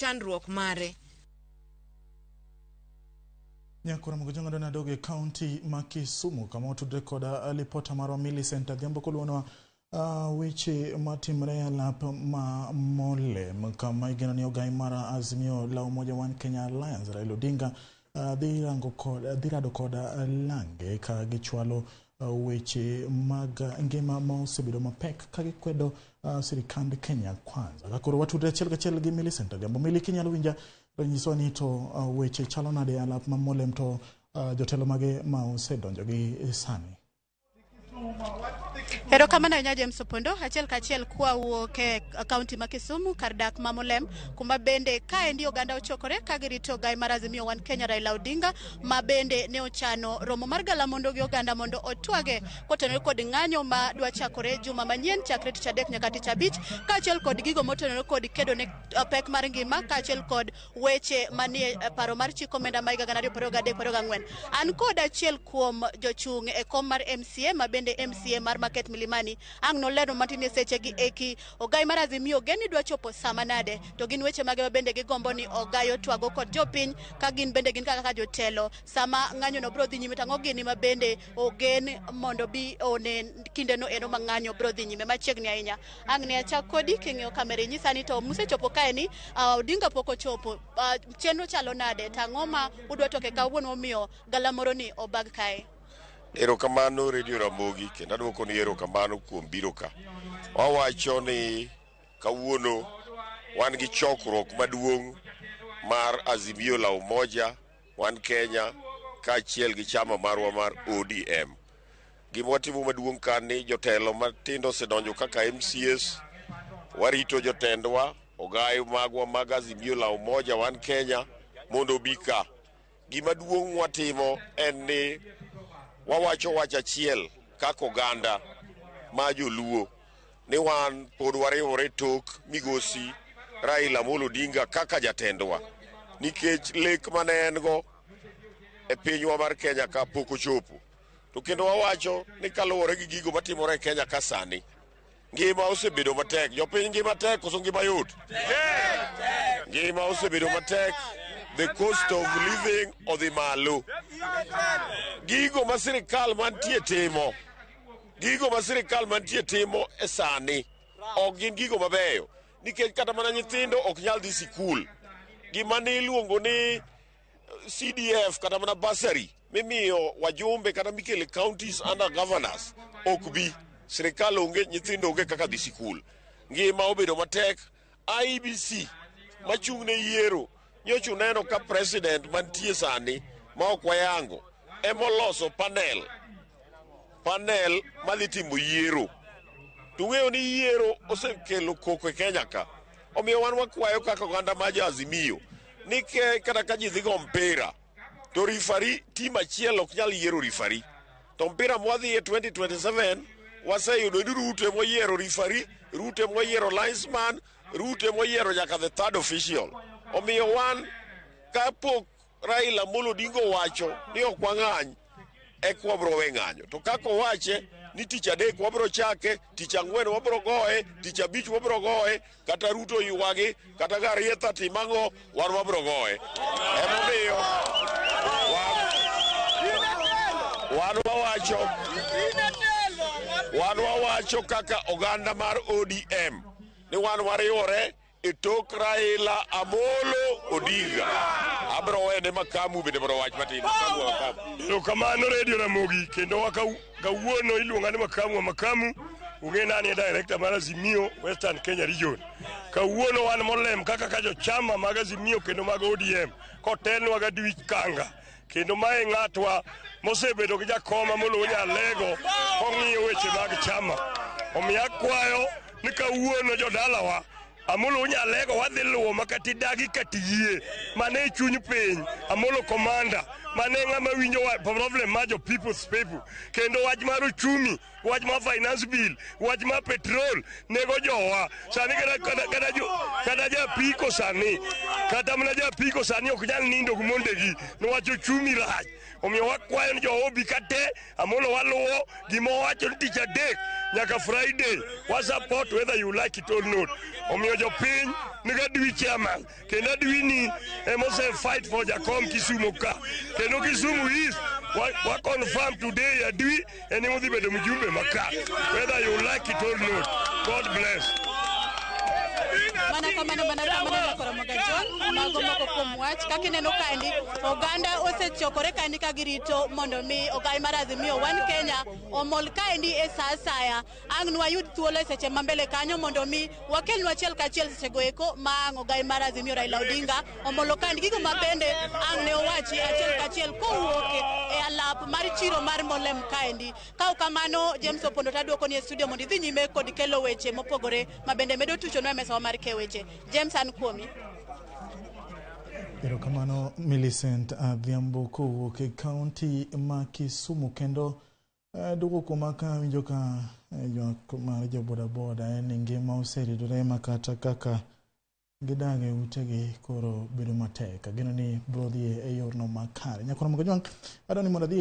chandruok mare. Nyakura mkujonga dona doge county ma Kisumu kama otudre koda lipota marwa Millicent Adhiambo kuluonwa weche matimre alap ma Mowlem kama igeno ni ogai mara Azimio la Umoja One Kenya Alliance Raila Odinga dhirado koda lange ka gichwalo weche mag ngima ma osebedo mapek ka gikwedo sirikand Kenya Kwanza. Kakoro watudre achiel kachiel gi Millicent Adhiambo. Mili kinyalo winja nyiso ni to weche chalo nade alap ma Mowlem to jotelo mage ma osedonjo gi sani. Pero kamano nya James Opondo achiel kachiel kwa wuoke county ma Kisumu kardak ma Mowlem kuma bende kae ndi oganda ochokore ka girito gai mar Azimio One Kenya Raila Odinga ma bende ne ochano romo mar galamondo gi oganda mondo otwage kotenore kod ng'anyo ma dwa chakore juma manyien chakre tich adek nyaka tich abich kaachiel kod gigo motenore kod kedo ne pek mar ngima kaachiel kod weche manie paro mar chiko omenda ma higa 2023-24. An kod achiel kuom jochung' e kom mar MCA ma bende MCA mar Market Milimani ang nolero matine seche gi eki ogai mar Azimio geni dwa chopo sama nade to gin weche mage bende gigombo ni ogayo twago kod jopiny ka gin bende gin kaka jotelo sama ng'anyo no bro dhi nyime tango gini ma bende ogen mondo bi one kinde no eno mang'anyo bro dhi nyime machiegni ahinya. Ang ne achak kodi king'eyo kamera nyisa ni to musechopo kae ni Odinga pok ochopo chenro chalo nade tang'o ma udwa toke kawuono omiyo galamoro ni obag kae. Erokamano Radio Ramogi kendo adwoko ni erokamano kuom biro ka. Wawacho ni kawuono wan gi chokruok maduong' mar Azimio la Umoja One Kenya kaachiel gi chama marwa mar ODM. Gima watimo maduong' ka ni jotelo matindo osedonjo kaka MCS, warito jotendwa ogayo magwa mag Azimio la Umoja One Kenya mondo bika. Gima duong' watimo en ni wawacho wach achiel kaka oganda ma joluo ni wan pod wariwore tok migosi Raila Odinga kaka jatendwa nikech lek mane en go e pinywa mar Kenya ka pok ochopo. To kendo wawacho ni kaluwore gi gigo matimore e Kenya ka sani ngima osebedo matek. Jopiny ngima tek koso ngima yot? Ngima osebedo matek. The cost of living odhi malo. Gigo ma sirikal mantie timo e sani ok gin gigo mabeyo nikech kata mana nyithindo ok nyal dhi sikul. Gima ni iluongo ni CDF kata mana bursary mimiyo wajumbe kata mikele counties under governors ok bi. Sirikal onge, nyithindo onge kaka dhi sikul. Ngima obedo matek. IBC machung' ne yiero nyocha neno ka president mantie sani ma ok wayango emoloso panel madhi timo yiero. To ng'eyo ni yiero osekelo koko e Kenya ka. Omiyo wan wakwayo kaka oganda ma Azimio ni kata ka ji dhi go mpira to rifari tim achiel ok nyal yiero rifari. To mpira mwadhi e 2027 waseyudo ni Ruto emoyiero rifari, Ruto emoyiero linesman, Ruto emoyiero nyaka the third official. Omiyo wan kapok Raila Odinga wacho ni ok wang'any ek wabro we ng'anyo. To kako wache ni tich adek wabro chake, tich ang'wen wabro goye, tich abich wabro goye, kata Ruto ywagi, kata Garietha timango wan wabro goye. Emomiyo wan wawacho kaka oganda mar ODM ni wan wariwore e tok Raila Amolo Odinga. Abro wene makamu bende bro wach matin. Erokamano Radio Ramogi kendo kawuono iluonga ni makamu ung'e nani e director mar Azimio Western Kenya Region. Kawuono wan Mowlem kaka ka jochama mag Azimio kendo mag ODM kotelnwa ga Dwich Kanga kendo mae ng'atwa mosebedo gi jakoma moluwo Nyalego kong'iyo weche mag chama. Omiyo akwayo ni kawuono jodalawa Amolo Nyalego wadhi luwo makati dagi katiyie mane chuny piny Amolo komanda mane ng'ama winjo problem ma jo people's people kendo wach mar uchumi, wach mar finance bill, wach mar petrol nego jowa sani kata japiko sani kata mana japiko sani ok nyal nindo gumondegi niwach uchumi rach. Omiyo wakwayo ni jo obi kate Amolo waluwo gima wacho ni tich adek nyaka Friday wa support whether you like it or not. Omiyo jopiny niga dwi chairman kendo dwi ni emose fight for Jakom Kisumu ka kendo Kisumu is wa confirm today ya dwi enimodhi bedo mjumbe maka whether you like it or not. God bless. Mana kamano na Ramogi John mago moko kuom wach kaka neno kandi oganda osechokore kandi ka girito mondo mi ogai mar Azimio One Kenya omol kandi e sasaya ang nwa yud thuolo seche mambele kanyo mondo mi wakel achiel kachiel seche goeko ma ogai mar Azimio Raila Odinga omolo kandi gigo mabende ang ne owachi achiel kachiel kowuok e alap mar chiro mar Mowlem kandi ka kamano James Opondo taduoko ni e studio mondo idhi nyime kod kelo weche mopogore mabende medo tuchonwa mesa mar keweche. James an kuomi. Erokamano Millicent Adhiambo kowuok e kaunti ma Kisumu kendo duoko kuma ka winjo ka mar jo bodaboda en ngima oseridore makata kaka gidage utegi koro bedo matek. Gino ni brodhi e yorno makare. Nyakoro Ramogi John adoni mondo dhi